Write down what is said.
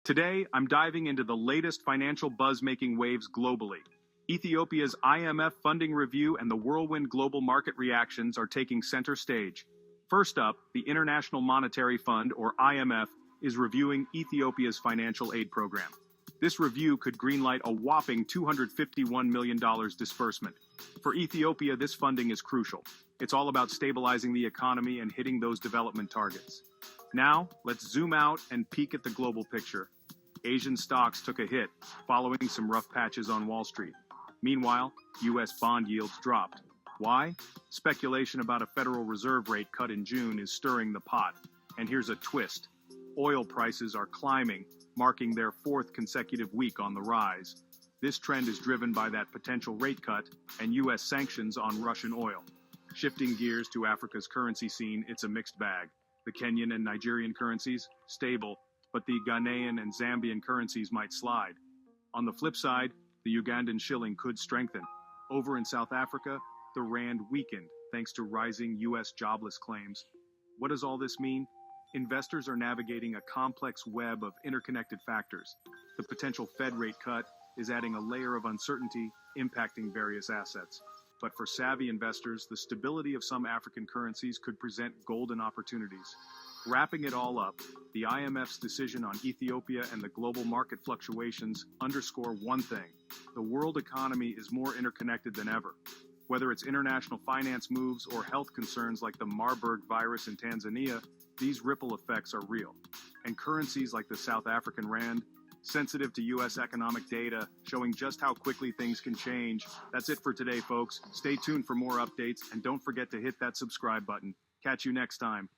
Today, I'm diving into the latest financial buzz-making waves globally. Ethiopia's IMF funding review and the whirlwind global market reactions are taking center stage. First up, the International Monetary Fund, or IMF, is reviewing Ethiopia's financial aid program. This review could greenlight a whopping $251 million disbursement. For Ethiopia, this funding is crucial. It's all about stabilizing the economy and hitting those development targets. Now, let's zoom out and peek at the global picture. Asian stocks took a hit, following some rough patches on Wall Street. Meanwhile, U.S. bond yields dropped. Why? Speculation about a Federal Reserve rate cut in June is stirring the pot. And here's a twist. Oil prices are climbing, marking their fourth consecutive week on the rise. This trend is driven by that potential rate cut and U.S. sanctions on Russian oil. Shifting gears to Africa's currency scene, it's a mixed bag. The Kenyan and Nigerian currencies, stable, but the Ghanaian and Zambian currencies might slide. On the flip side, the Ugandan shilling could strengthen. Over in South Africa, the rand weakened thanks to rising U.S. jobless claims. What does all this mean? Investors are navigating a complex web of interconnected factors. The potential Fed rate cut is adding a layer of uncertainty, impacting various assets. But for savvy investors, the stability of some African currencies could present golden opportunities. Wrapping it all up, the IMF's decision on Ethiopia and the global market fluctuations underscore one thing: the world economy is more interconnected than ever. Whether it's international finance moves or health concerns like the Marburg virus in Tanzania, these ripple effects are real. And currencies like the South African rand, sensitive to U.S. economic data, showing just how quickly things can change. That's it for today, folks. Stay tuned for more updates, and don't forget to hit that subscribe button. Catch you next time.